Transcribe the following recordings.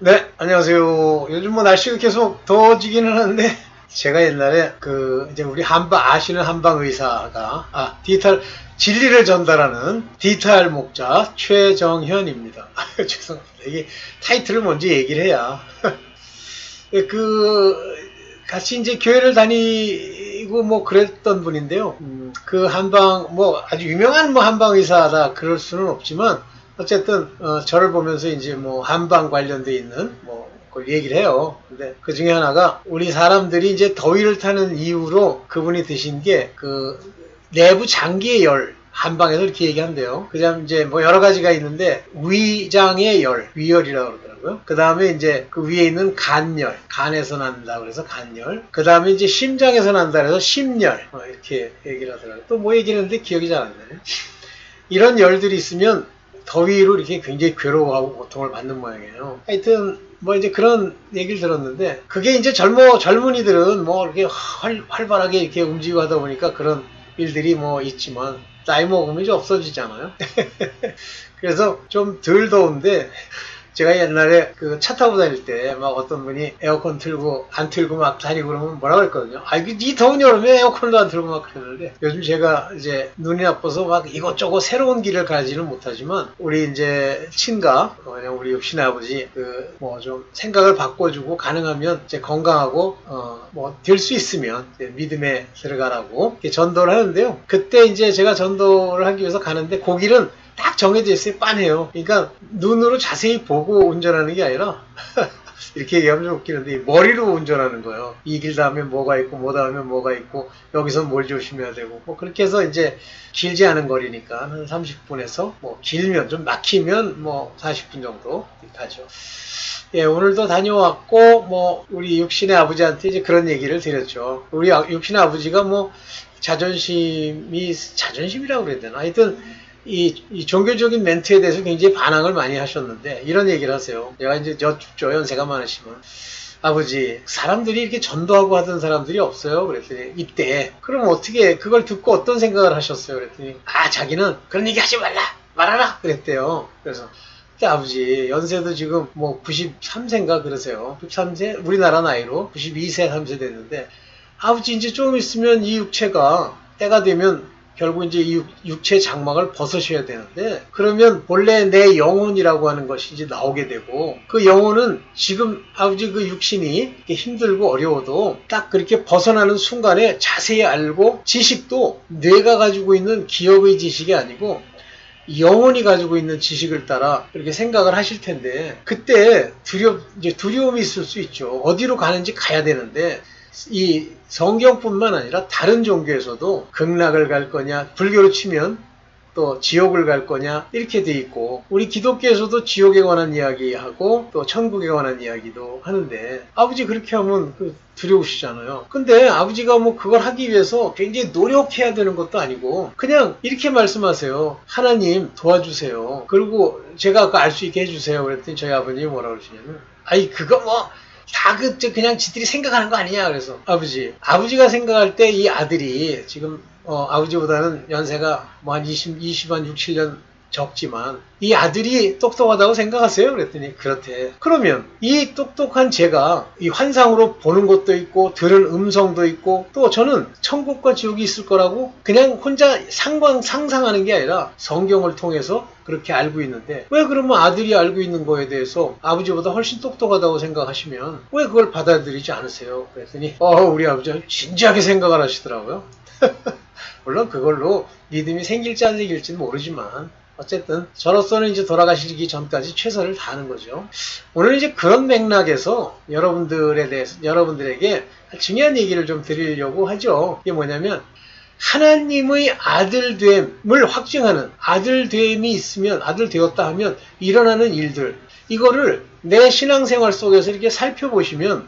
네, 안녕하세요. 요즘 뭐 날씨가 계속 더워지기는 하는데, 제가 옛날에 이제 우리 아시는 한방 의사가, 디지털, 진리를 전달하는 디지털 목자 최정현입니다. 죄송합니다. 이게 타이틀을 먼저 얘기를 해야. 그, 같이 이제 교회를 다니고 뭐 그랬던 분인데요. 그 뭐 아주 유명한 뭐 한방 의사다 그럴 수는 없지만, 어쨌든 저를 보면서 이제 뭐 한방 관련돼 있는 뭐 그걸 얘기를 해요. 근데 그 중에 하나가 우리 사람들이 이제 더위를 타는 이유로 그분이 드신 게 그 내부 장기의 열, 한방에서 이렇게 얘기한대요. 그다음 이제 뭐 여러 가지가 있는데 위장의 열, 위열이라고 그러더라고요. 그 다음에 이제 그 위에 있는 간열, 간에서 난다 그래서 간열. 그 다음에 이제 심장에서 난다 그래서 심열. 이렇게 얘기를 하더라고요. 또 뭐 얘기를 했는데 기억이 잘 안 나네. 이런 열들이 있으면 더위로 이렇게 굉장히 괴로워하고 고통을 받는 모양이에요. 하여튼 뭐 이제 그런 얘기를 들었는데 그게 이제 젊은이들은 뭐 이렇게 활발하게 이렇게 움직이고 하다 보니까 그런 일들이 뭐 있지만 나이 먹으면 이제 없어지잖아요. 그래서 좀 덜 더운데 제가 옛날에 그 차 타고 다닐 때 막 어떤 분이 에어컨 틀고 안 틀고 막 다니고 그러면 뭐라고 했거든요. 이 더운 여름에 에어컨도 안 틀고 막 그러는데 요즘 제가 이제 눈이 나빠서 막 이것저것 새로운 길을 가지는 못하지만 우리 이제 친가 우리 육신 아버지 그 뭐 좀 생각을 바꿔주고 가능하면 이제 건강하고 뭐 될 수 있으면 믿음에 들어가라고 이렇게 전도를 하는데요. 그때 이제 제가 전도를 하기 위해서 가는데 고길은 딱 정해져 있어요. 빤해요. 그러니까 눈으로 자세히 보고 운전하는 게 아니라 이렇게 얘기하면 좀 웃기는데 머리로 운전하는 거예요. 이 길 다음에 뭐가 있고 뭐 다음에 뭐가 있고 여기서 뭘 조심해야 되고 뭐 그렇게 해서 이제 길지 않은 거리니까 한 30분에서 뭐 길면 좀 막히면 뭐 40분 정도 가죠. 예, 오늘도 다녀왔고 뭐 우리 육신의 아버지한테 이제 그런 얘기를 드렸죠. 우리 육신의 아버지가 뭐 자존심이라고 그래야 되나? 하여튼 이 종교적인 멘트에 대해서 굉장히 반항을 많이 하셨는데 이런 얘기를 하세요. 내가 이제 여쭙죠. 연세가 많으시면. 아버지, 사람들이 이렇게 전도하고 하던 사람들이 없어요. 그랬더니 이때 그럼 어떻게 그걸 듣고 어떤 생각을 하셨어요? 그랬더니 자기는 그런 얘기 하지 말아라 그랬대요. 그래서 아버지 연세도 지금 뭐 93세인가 그러세요. 93세 우리나라 나이로 92세 3세 됐는데 아버지 이제 좀 있으면 이 육체가 때가 되면 결국 이제 이 육체 장막을 벗으셔야 되는데 그러면 본래 내 영혼이라고 하는 것이 이제 나오게 되고 그 영혼은 지금 아버지 그 육신이 힘들고 어려워도 딱 그렇게 벗어나는 순간에 자세히 알고 지식도 뇌가 가지고 있는 기억의 지식이 아니고 영혼이 가지고 있는 지식을 따라 그렇게 생각을 하실 텐데 그때 두려움이 있을 수 있죠. 어디로 가는지 가야 되는데 이 성경뿐만 아니라 다른 종교에서도 극락을 갈 거냐, 불교로 치면 또 지옥을 갈 거냐 이렇게 돼 있고 우리 기독교에서도 지옥에 관한 이야기하고 또 천국에 관한 이야기도 하는데 아버지 그렇게 하면 두려우시잖아요. 근데 아버지가 뭐 그걸 하기 위해서 굉장히 노력해야 되는 것도 아니고 그냥 이렇게 말씀하세요. 하나님 도와주세요. 그리고 제가 아까 알 수 있게 해주세요. 그랬더니 저희 아버님이 뭐라고 그러시냐면 그거 뭐 그냥 지들이 생각하는 거 아니냐. 그래서 아버지가 생각할 때 이 아들이 지금 아버지보다는 연세가 뭐 한 20한 6, 7년 적지만 이 아들이 똑똑하다고 생각하세요? 그랬더니 그렇대. 그러면 이 똑똑한 제가 이 환상으로 보는 것도 있고 들은 음성도 있고 또 저는 천국과 지옥이 있을 거라고 그냥 혼자 상상하는 게 아니라 성경을 통해서 그렇게 알고 있는데 왜 그러면 아들이 알고 있는 거에 대해서 아버지보다 훨씬 똑똑하다고 생각하시면 왜 그걸 받아들이지 않으세요? 그랬더니 우리 아버지가 진지하게 생각을 하시더라고요. 물론 그걸로 믿음이 생길지 안 생길지는 모르지만 어쨌든 저로서는 이제 돌아가시기 전까지 최선을 다하는 거죠. 오늘 이제 그런 맥락에서 여러분들에게 중요한 얘기를 좀 드리려고 하죠. 이게 뭐냐면 하나님의 아들됨을 확증하는 아들됨이 있으면 아들 되었다 하면 일어나는 일들 이거를 내 신앙생활 속에서 이렇게 살펴보시면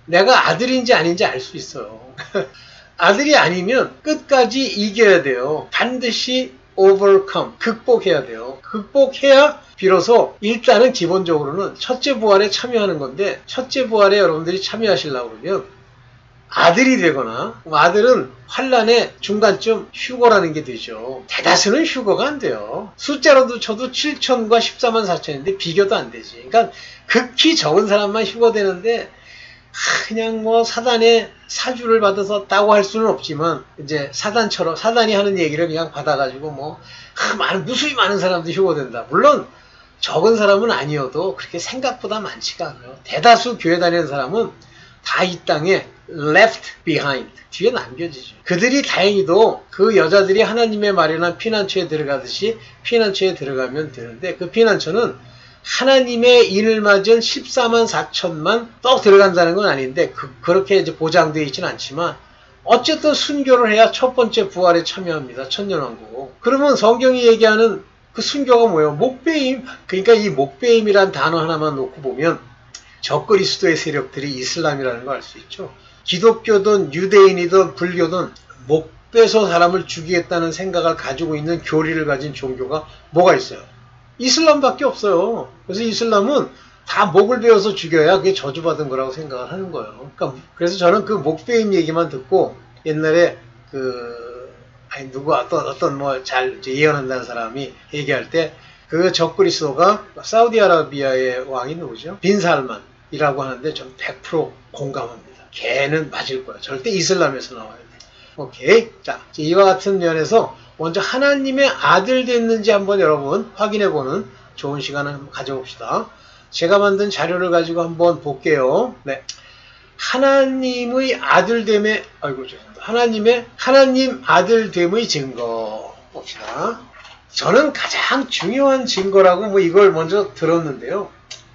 내가 아들인지 아닌지 알 수 있어요. 아들이 아니면 끝까지 이겨야 돼요. 반드시 overcome, 극복해야 돼요. 극복해야 비로소 일단은 기본적으로는 첫째 부활에 참여하는 건데 첫째 부활에 여러분들이 참여하시려고 그러면 아들이 되거나 아들은 환란의 중간쯤 휴거라는 게 되죠. 대다수는 휴거가 안 돼요. 숫자로도 쳐도 7천과 14만 4천인데 비교도 안 되지. 그러니까 극히 적은 사람만 휴거되는데 그냥 뭐 사단의 사주를 받아서 따고 할 수는 없지만 이제 사단처럼 사단이 하는 얘기를 그냥 받아가지고 뭐 무수히 많은 사람들이 휴거된다. 물론 적은 사람은 아니어도 그렇게 생각보다 많지가 않아요. 대다수 교회 다니는 사람은 다 이 땅에 left behind, 뒤에 남겨지죠. 그들이 다행히도 그 여자들이 하나님의 마련한 피난처에 들어가듯이 피난처에 들어가면 되는데 그 피난처는 하나님의 인을 맞은 14만 4천만 떡 들어간다는 건 아닌데 그렇게 이제 보장되어 있지는 않지만 어쨌든 순교를 해야 첫 번째 부활에 참여합니다. 천년왕국. 그러면 성경이 얘기하는 그 순교가 뭐예요? 목배임. 그러니까 이 목배임이란 단어 하나만 놓고 보면 적그리스도의 세력들이 이슬람이라는 걸 알 수 있죠. 기독교든 유대인이든 불교든 목 빼서 사람을 죽이겠다는 생각을 가지고 있는 교리를 가진 종교가 뭐가 있어요? 이슬람밖에 없어요. 그래서 이슬람은 다 목을 베어서 죽여야 그게 저주받은 거라고 생각을 하는 거예요. 그래서 저는 그 목베임 얘기만 듣고 옛날에 어떤 뭐 잘 예언한다는 사람이 얘기할 때 그 적그리스도가 사우디아라비아의 왕이 누구죠? 빈 살만이라고 하는데 전 100% 공감합니다. 걔는 맞을 거야. 절대 이슬람에서 나와야 돼. 오케이. 자, 이와 같은 면에서 먼저 하나님의 아들 됐는지 한번 여러분 확인해보는 좋은 시간을 한번 가져봅시다. 제가 만든 자료를 가지고 한번 볼게요. 네. 하나님의 아들됨의, 하나님 아들됨의 증거 봅시다. 저는 가장 중요한 증거라고 뭐 이걸 먼저 들었는데요.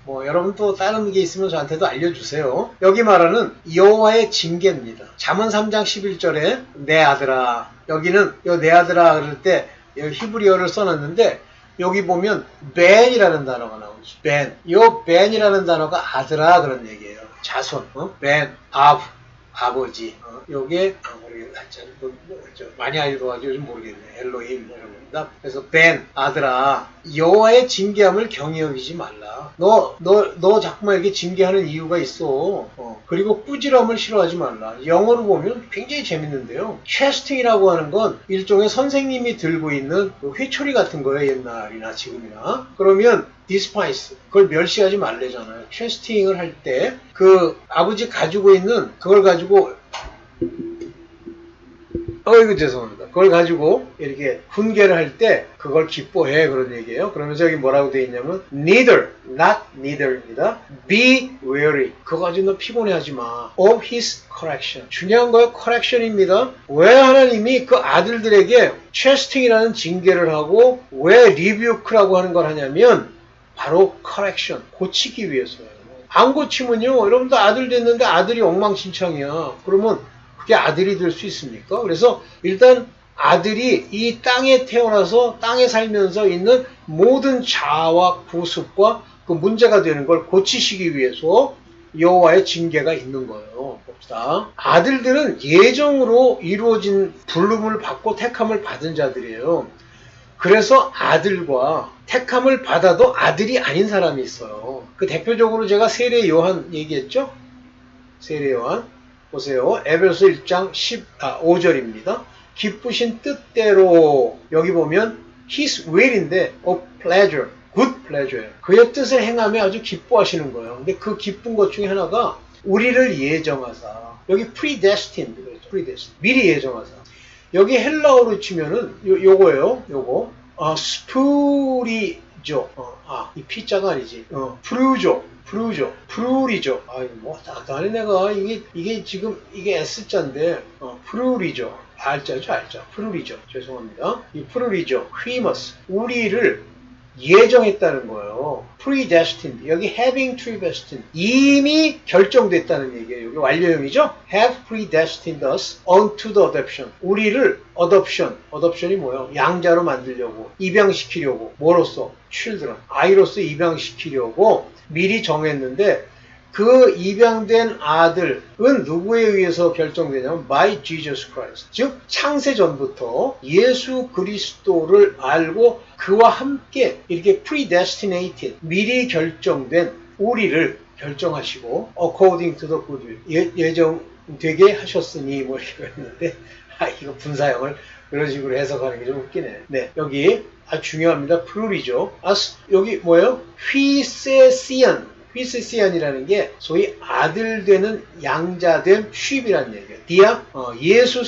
뭐 여러분 또 다른 게 있으면 저한테도 알려주세요. 여기 말하는 여호와의 징계입니다. 잠언 3장 11절에 내 아들아, 여기는 내 아들아 그럴 때 히브리어를 써놨는데 여기 보면 ben이라는 단어가 나오죠. ben. 요 ben이라는 단어가 아들아 그런 얘기예요. 자손. ben, 아버지. 요게 많이 알려가지고 요즘 모르겠네. 엘로힘 이런 겁니다. 그래서 ben, 아들아, 여호와의 징계함을 경히 여기지 말라. 너 자꾸만 이렇게 징계하는 이유가 있어. 그리고 꾸지람을 싫어하지 말라. 영어로 보면 굉장히 재밌는데요. 캐스팅이라고 하는 건 일종의 선생님이 들고 있는 회초리 같은 거예요. 옛날이나 지금이나. 그러면 despise, 그걸 멸시하지 말래잖아요. 캐스팅을 할 때 그 아버지 가지고 있는 그걸 가지고 이거 죄송합니다. 그걸 가지고 이렇게 훈계를 할 때 그걸 기뻐해 그런 얘기예요. 그러면서 여기 뭐라고 되어 있냐면 neither, not neither입니다. be weary. 그거 가지고 너 피곤해하지 마. of his correction. 중요한 거예요. correction입니다. 왜 하나님이 그 아들들에게 chastening이라는 징계를 하고 왜 rebuke라고 하는 걸 하냐면 바로 correction, 고치기 위해서예요. 안 고치면요, 여러분도 아들 됐는데 아들이 엉망진창이야. 그러면 그게 아들이 될 수 있습니까? 그래서 일단 아들이 이 땅에 태어나서 땅에 살면서 있는 모든 자아와 구습과 그 문제가 되는 걸 고치시기 위해서 여호와의 징계가 있는 거예요. 봅시다. 아들들은 예정으로 이루어진 부름을 받고 택함을 받은 자들이에요. 그래서 아들과 택함을 받아도 아들이 아닌 사람이 있어요. 그 대표적으로 제가 세례 요한 얘기했죠? 세례 요한. 보세요. 에베소 1장 5절입니다. 기쁘신 뜻대로 여기 보면 his will인데 of pleasure, good pleasure. 그의 뜻을 행하며 아주 기뻐하시는 거예요. 근데 그 기쁜 것 중에 하나가 우리를 예정하사. 여기 predestined, predestined. 미리 예정하사. 여기 헬라어로 치면은 요거예요. 요거. 스푸리죠. 이 피자가 아니지. 프루리죠. 뭐 딱하네 내가 이게 지금 이게 S자인데 프루리죠. 알자죠. 프루리죠. 죄송합니다. 이 프루리죠. 휘머스. 우리를 예정했다는 거예요. predestined. 여기 having predestined. 이미 결정됐다는 얘기예요. 여기 완료형이죠. have predestined us unto the adoption. 우리를 adoption이 뭐예요? 양자로 만들려고, 입양시키려고. 뭐로써? children. 아이로서 입양시키려고 미리 정했는데 그 입양된 아들은 누구에 의해서 결정되냐면 by Jesus Christ. 즉 창세 전부터 예수 그리스도를 알고 그와 함께 이렇게 predestinated, 미리 결정된 우리를 결정하시고 according to the good will, 되게 하셨으니 뭐 이렇게 했는데 이거 분사형을 그런 식으로 해석하는 게 좀 웃기네. 네, 여기 중요합니다. 플루리죠. 여기 뭐예요? 휘세시안이라는 게 소위 아들 되는 양자된 sheep이라는 얘기예요. 디아 예수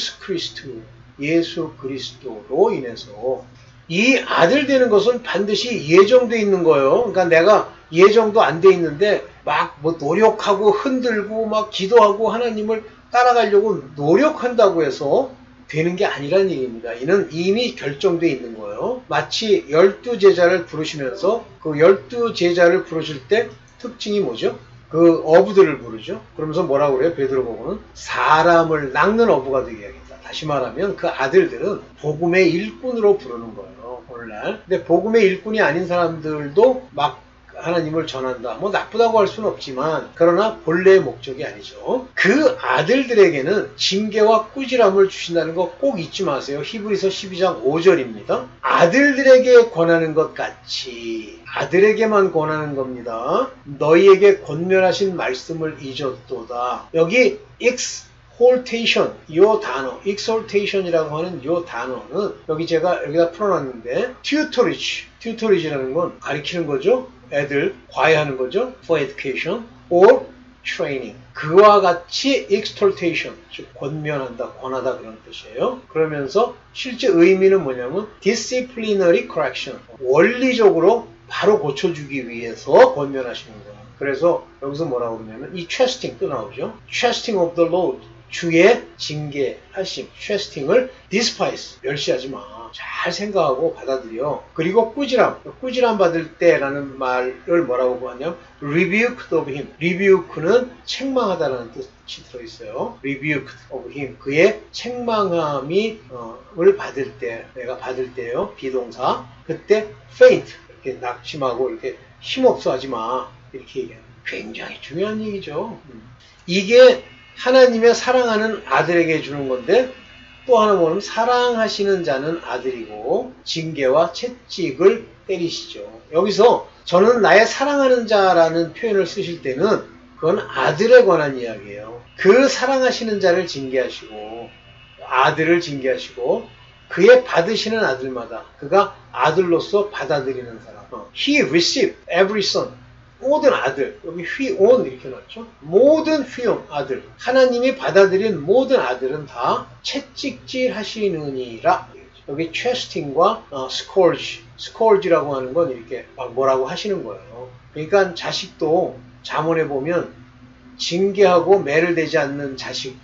그리스도로 인해서 이 아들 되는 것은 반드시 예정돼 있는 거예요. 그러니까 내가 예정도 안 돼 있는데 막 뭐 노력하고 흔들고 막 기도하고 하나님을 따라가려고 노력한다고 해서 되는 게 아니라는 얘기입니다. 이는 이미 결정돼 있는 거예요. 마치 12제자를 부르시면서 그 12제자를 부르실 때 특징이 뭐죠? 그 어부들을 부르죠. 그러면서 뭐라고 그래요? 베드로보고는 사람을 낚는 어부가 되게 하겠다. 다시 말하면 그 아들들은 복음의 일꾼으로 부르는 거예요. 오늘날. 근데 복음의 일꾼이 아닌 사람들도 막 하나님을 전한다. 뭐 나쁘다고 할 수는 없지만 그러나 본래의 목적이 아니죠. 그 아들들에게는 징계와 꾸지람을 주신다는 거 꼭 잊지 마세요. 히브리서 12장 5절입니다. 아들들에게 권하는 것 같이 아들에게만 권하는 겁니다. 너희에게 권면하신 말씀을 잊었도다. 여기 exhortation 요 단어 exhortation이라고 하는 요 단어는 여기 제가 여기다 풀어놨는데 tutorage라는 건 가르치는 거죠. 애들 과외하는 거죠. for education or training. 그와 같이 exhortation, 즉 권면한다, 권하다 그런 뜻이에요. 그러면서 실제 의미는 뭐냐면 disciplinary correction, 원리적으로 바로 고쳐주기 위해서 권면하시는 거예요. 그래서 여기서 뭐라고 그러냐면 이 chastening 또 나오죠. chastening of the Lord, 주의 징계하심, chastening을 despise, 멸시하지 마. 잘 생각하고 받아들여. 그리고 꾸지람 받을 때라는 말을 뭐라고 하냐면 rebuked of him. rebuke는 책망하다라는 뜻이 들어있어요. rebuked of him. 그의 책망함을 받을 때, 내가 받을 때요. 비동사. 그때 faint. 이렇게 낙심하고 이렇게 힘없어 하지 마. 이렇게 얘기해요. 굉장히 중요한 얘기죠. 이게 하나님의 사랑하는 아들에게 주는 건데 또 하나 뭐냐면 사랑하시는 자는 아들이고 징계와 채찍을 때리시죠. 여기서 저는 나의 사랑하는 자라는 표현을 쓰실 때는 그건 아들에 관한 이야기예요. 그 사랑하시는 자를 징계하시고 아들을 징계하시고 그의 받으시는 아들마다 그가 아들로서 받아들이는 사람. He received every son. 모든 아들, 여기 휘온 이렇게 놨죠. 모든 휘온 아들, 하나님이 받아들인 모든 아들은 다 채찍질 하시느니라. 여기 chastening과 scourge라고 하는 건 이렇게 막 뭐라고 하시는 거예요. 그러니까 자식도 잠언에 보면 징계하고 매를 대지 않는 자식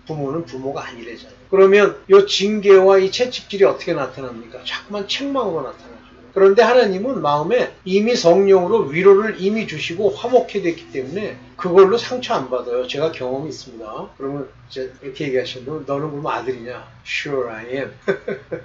부모는 부모가 아니래잖아요. 그러면 이 징계와 이 채찍질이 어떻게 나타납니까? 자꾸만 책망으로 나타나죠. 그런데 하나님은 마음에 이미 성령으로 위로를 이미 주시고 화목해 됐기 때문에 그걸로 상처 안 받아요. 제가 경험이 있습니다. 그러면 이제 이렇게 얘기하시면 너는 그럼 아들이냐? Sure I am.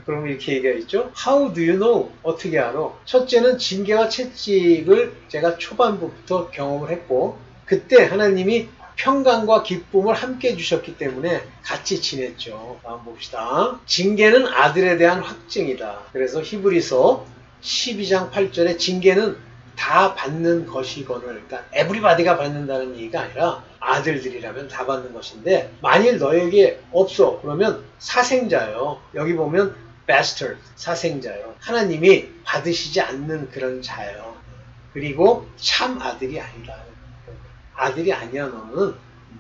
그러면 이렇게 얘기하겠죠. How do you know? 어떻게 알아? 첫째는 징계와 채찍을 제가 초반부부터 경험을 했고 그때 하나님이 평강과 기쁨을 함께 주셨기 때문에 같이 지냈죠. 다음 봅시다. 징계는 아들에 대한 확증이다. 그래서 히브리서 12장 8절에 징계는 다 받는 것이거늘, 그러니까 에브리바디가 받는다는 얘기가 아니라 아들들이라면 다 받는 것인데 만일 너에게 없어 그러면 사생자요. 여기 보면 bastard, 사생자요. 하나님이 받으시지 않는 그런 자요. 그리고 참 아들이 아니다. 아들이 아니야 너는.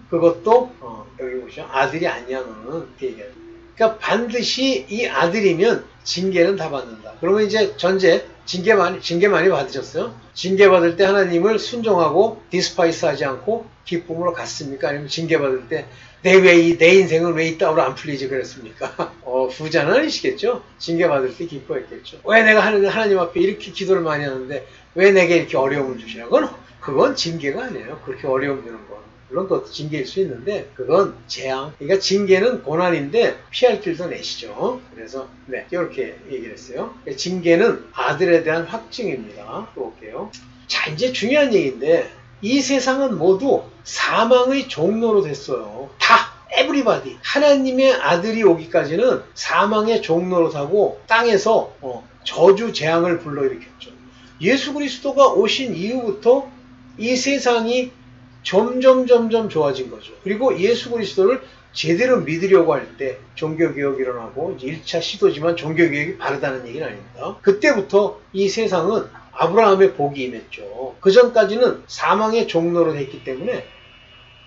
그것도 여기 보시죠. 아들이 아니야 너는 이렇게 얘기해요. 그러니까 반드시 이 아들이면 징계는 다 받는다. 그러면 이제 전제 징계 많이 받으셨어요? 징계 받을 때 하나님을 순종하고 디스파이스 하지 않고 기쁨으로 갔습니까? 아니면 징계 받을 때 내 인생은 왜 이따위로 안 풀리지 그랬습니까? 부자는 아니시겠죠? 징계 받을 때 기뻐했겠죠. 왜 내가 하나님 앞에 이렇게 기도를 많이 하는데 왜 내게 이렇게 어려움을 주시냐? 그건 징계가 아니에요. 그렇게 어려움 주는 건. 물론 그것도 징계일 수 있는데 그건 재앙. 그러니까 징계는 고난인데 피할 길도 내시죠. 그래서 이렇게 얘기를 했어요. 징계는 아들에 대한 확증입니다. 또 볼게요. 자, 이제 중요한 얘기인데 이 세상은 모두 사망의 종로로 됐어요. 다 everybody. 하나님의 아들이 오기까지는 사망의 종로로 타고 땅에서 저주 재앙을 불러일으켰죠. 예수 그리스도가 오신 이후부터 이 세상이 점점 좋아진 거죠. 그리고 예수 그리스도를 제대로 믿으려고 할 때 종교개혁이 일어나고, 이제 1차 시도지만 종교개혁이 바르다는 얘기는 아닙니다. 그때부터 이 세상은 아브라함의 복이 임했죠. 그 전까지는 사망의 종로로 됐기 때문에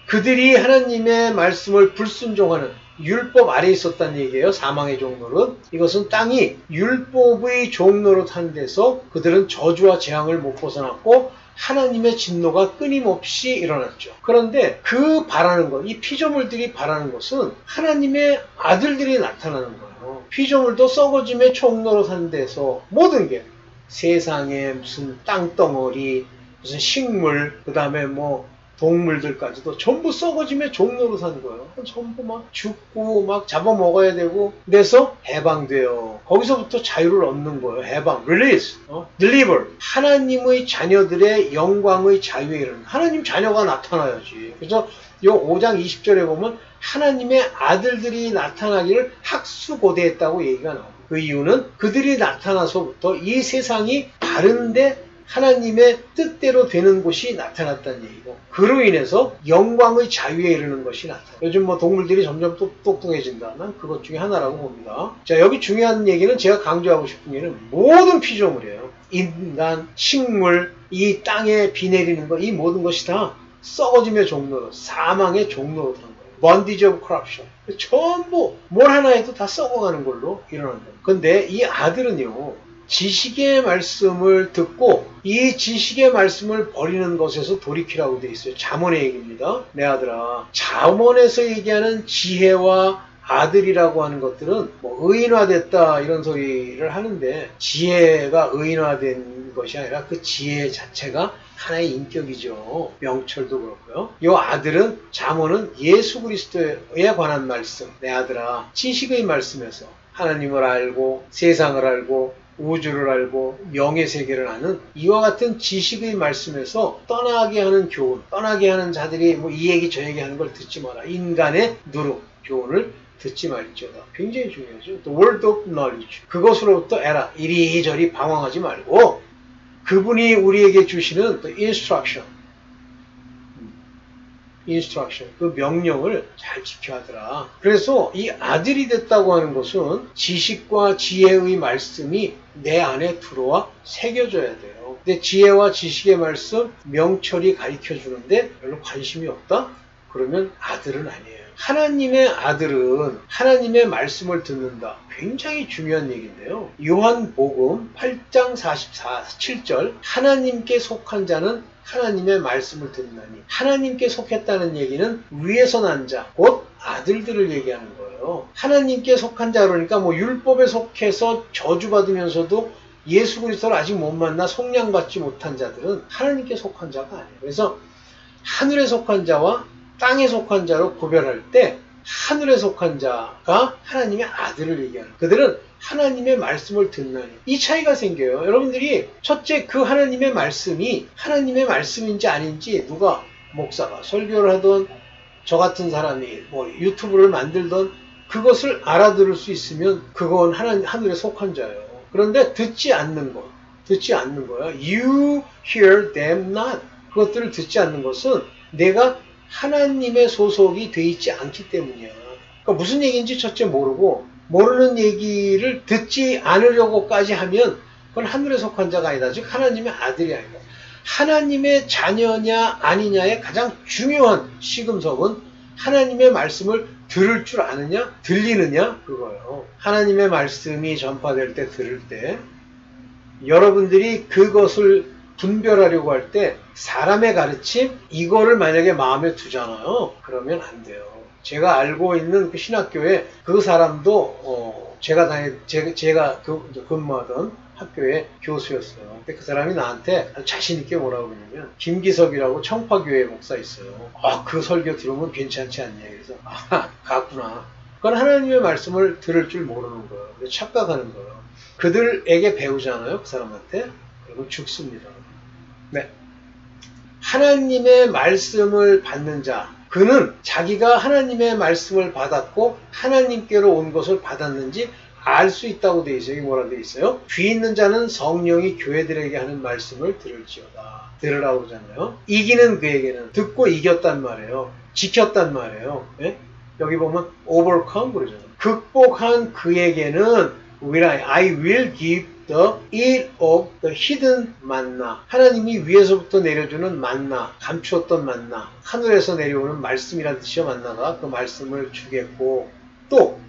그들이 하나님의 말씀을 불순종하는 율법 아래에 있었다는 얘기예요. 사망의 종로는. 이것은 땅이 율법의 종로로 탄 데서 그들은 저주와 재앙을 못 벗어났고 하나님의 진노가 끊임없이 일어났죠. 그런데 그 바라는 것, 이 피조물들이 바라는 것은 하나님의 아들들이 나타나는 거예요. 피조물도 썩어짐의 종로로 산 데서 모든 게 세상에 무슨 땅덩어리, 무슨 식물, 그 다음에 뭐 동물들까지도 전부 썩어짐의 종로로 산 거예요. 전부 막 죽고 막 잡아먹어야 되고 그래서 해방돼요. 거기서부터 자유를 얻는 거예요. 해방, release, deliver. 하나님의 자녀들의 영광의 자유에 이르는 하나님 자녀가 나타나야지. 그래서 이 5장 20절에 보면 하나님의 아들들이 나타나기를 학수고대했다고 얘기가 나와요. 그 이유는 그들이 나타나서부터 이 세상이 바른데 하나님의 뜻대로 되는 곳이 나타났다는 얘기고, 그로 인해서 영광의 자유에 이르는 것이 나타나요. 요즘 뭐 동물들이 점점 똑똑해진다. 난 그것 중에 하나라고 봅니다. 자, 여기 중요한 얘기는 제가 강조하고 싶은 얘기는 모든 피조물이에요. 인간, 식물, 이 땅에 비 내리는 것, 이 모든 것이 다 썩어짐의 종로로, 사망의 종로로 탄 거예요. Bondage of corruption. 전부 뭘 하나 해도 다 썩어가는 걸로 일어난다. 근데 이 아들은요, 지식의 말씀을 듣고 이 지식의 말씀을 버리는 것에서 돌이키라고 되어 있어요. 잠언의 얘기입니다. 내 아들아, 잠언에서 얘기하는 지혜와 아들이라고 하는 것들은 뭐 의인화됐다 이런 소리를 하는데, 지혜가 의인화된 것이 아니라 그 지혜 자체가 하나의 인격이죠. 명철도 그렇고요. 이 아들은, 잠언은 예수 그리스도에 관한 말씀, 내 아들아, 지식의 말씀에서 하나님을 알고 세상을 알고 우주를 알고 명예세계를 아는 이와 같은 지식의 말씀에서 떠나게 하는 교훈, 떠나게 하는 자들이 뭐 이 얘기 저 얘기 하는 걸 듣지 마라. 인간의 누룩, 교훈을 듣지 말지어다. 굉장히 중요하죠. The word of knowledge. 그것으로부터 에라. 이리저리 방황하지 말고 그분이 우리에게 주시는 the instruction, 그 명령을 잘 지켜야 하더라. 그래서 이 아들이 됐다고 하는 것은 지식과 지혜의 말씀이 내 안에 들어와 새겨져야 돼요. 근데 지혜와 지식의 말씀 명철이 가르쳐 주는데 별로 관심이 없다? 그러면 아들은 아니에요. 하나님의 아들은 하나님의 말씀을 듣는다. 굉장히 중요한 얘기인데요. 요한복음 8장 7절 하나님께 속한 자는 하나님의 말씀을 듣나니, 하나님께 속했다는 얘기는 위에서 난 자, 곧 아들들을 얘기하는 거예요. 하나님께 속한 자 그러니까 뭐 율법에 속해서 저주받으면서도 예수 그리스도를 아직 못 만나 속량받지 못한 자들은 하나님께 속한 자가 아니에요. 그래서 하늘에 속한 자와 땅에 속한 자로 구별할 때 하늘에 속한 자가 하나님의 아들을 얘기하는, 그들은 하나님의 말씀을 듣나니, 이 차이가 생겨요. 여러분들이 첫째, 그 하나님의 말씀이 하나님의 말씀인지 아닌지 누가 목사가 설교를 하던 저 같은 사람이 뭐 유튜브를 만들던 그것을 알아들을 수 있으면 그건 하늘에 속한 자예요. 그런데 듣지 않는 거예요. You hear them not. 그것들을 듣지 않는 것은 내가 하나님의 소속이 돼 있지 않기 때문이야. 그러니까 무슨 얘기인지 첫째 모르고, 모르는 얘기를 듣지 않으려고까지 하면 그건 하늘에 속한 자가 아니다. 즉 하나님의 아들이 아니다. 하나님의 자녀냐 아니냐의 가장 중요한 시금석은 하나님의 말씀을 들을 줄 아느냐, 들리느냐, 그거예요. 하나님의 말씀이 전파될 때, 들을 때 여러분들이 그것을 분별하려고 할 때 사람의 가르침, 이거를 만약에 마음에 두잖아요. 그러면 안 돼요. 제가 알고 있는 그 신학교에 그 사람도 제가 근무하던 학교의 교수였어요. 근데 그 사람이 나한테 자신 있게 뭐라고 그러냐면, 김기석이라고 청파교회 목사 있어요. 그 설교 들으면 괜찮지 않냐. 그래서 갔구나. 그건 하나님의 말씀을 들을 줄 모르는 거예요. 착각하는 거예요. 그들에게 배우잖아요. 그 사람한테. 그리고 죽습니다. 네. 하나님의 말씀을 받는 자, 그는 자기가 하나님의 말씀을 받았고 하나님께로 온 것을 받았는지 알 수 있다고 돼 있어요. 여기 뭐라 돼 있어요? 귀 있는 자는 성령이 교회들에게 하는 말씀을 들을지어다. 들으라고 그러잖아요. 이기는 그에게는 듣고 이겼단 말이에요. 지켰단 말이에요. 예? 여기 보면 overcome 그러잖아요. 극복한 그에게는 I will give the eat of the hidden manna. 하나님이 위에서부터 내려주는 만나, 감추었던 만나, 하늘에서 내려오는 말씀이란 뜻이요. 만나가 그 말씀을 주겠고, 또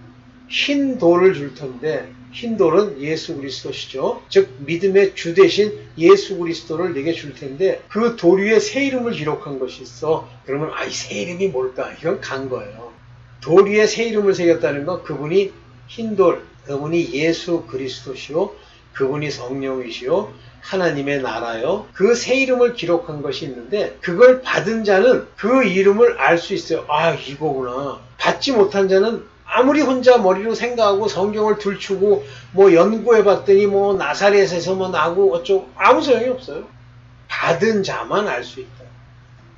흰 돌을 줄 텐데, 흰 돌은 예수 그리스도시죠. 즉 믿음의 주 대신 예수 그리스도를 내게 줄 텐데, 그 돌 위에 새 이름을 기록한 것이 있어. 그러면 이 새 이름이 뭘까? 이건 간 거예요. 돌 위에 새 이름을 새겼다는 건 그분이 흰 돌, 그분이 예수 그리스도시요, 그분이 성령이시요, 하나님의 나라요. 그 새 이름을 기록한 것이 있는데, 그걸 받은 자는 그 이름을 알 수 있어요. 이거구나. 받지 못한 자는 아무리 혼자 머리로 생각하고 성경을 들추고 뭐 연구해봤더니 뭐 나사렛에서 뭐 나고 어쩌고 아무 소용이 없어요. 받은 자만 알 수 있다.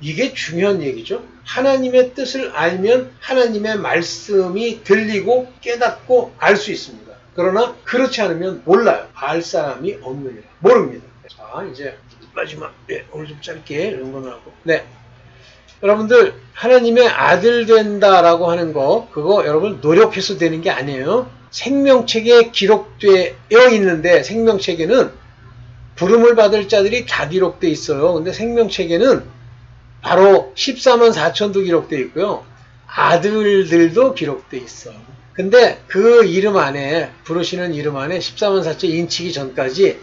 이게 중요한 얘기죠. 하나님의 뜻을 알면 하나님의 말씀이 들리고 깨닫고 알 수 있습니다. 그러나 그렇지 않으면 몰라요. 알 사람이 없느니라. 모릅니다. 자, 이제 마지막 오늘 좀 짧게 이런 하고. 네. 여러분들 하나님의 아들 된다라고 하는 거 그거 여러분 노력해서 되는 게 아니에요. 생명책에 기록되어 있는데 생명책에는 부름을 받을 자들이 다 기록되어 있어요. 근데 생명책에는 바로 14만 4천도 기록되어 있고요. 아들들도 기록되어 있어. 근데 그 이름 안에 부르시는 이름 안에 14만 4천 인치기 전까지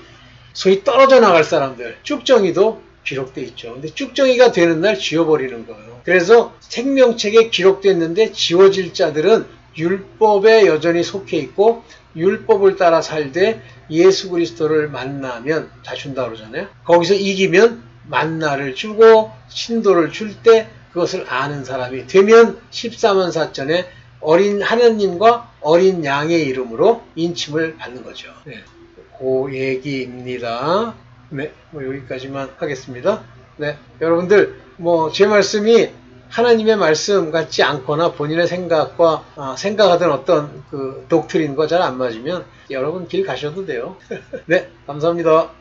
소위 떨어져 나갈 사람들 쭉정이도 기록되어 있죠. 근데 쭉정이가 되는 날 지워버리는 거예요. 그래서 생명책에 기록됐는데 지워질 자들은 율법에 여전히 속해 있고 율법을 따라 살되 예수 그리스도를 만나면 다 준다 그러잖아요. 거기서 이기면 만나를 주고 신도를 줄 때 그것을 아는 사람이 되면 14만 4천의 어린 하나님과 어린 양의 이름으로 인침을 받는 거죠. 네. 그 얘기입니다. 네, 여기까지만 하겠습니다. 네, 여러분들 제 말씀이 하나님의 말씀 같지 않거나 본인의 생각과 생각하던 어떤 그 독트린과 잘 안 맞으면 여러분 길 가셔도 돼요. 네, 감사합니다.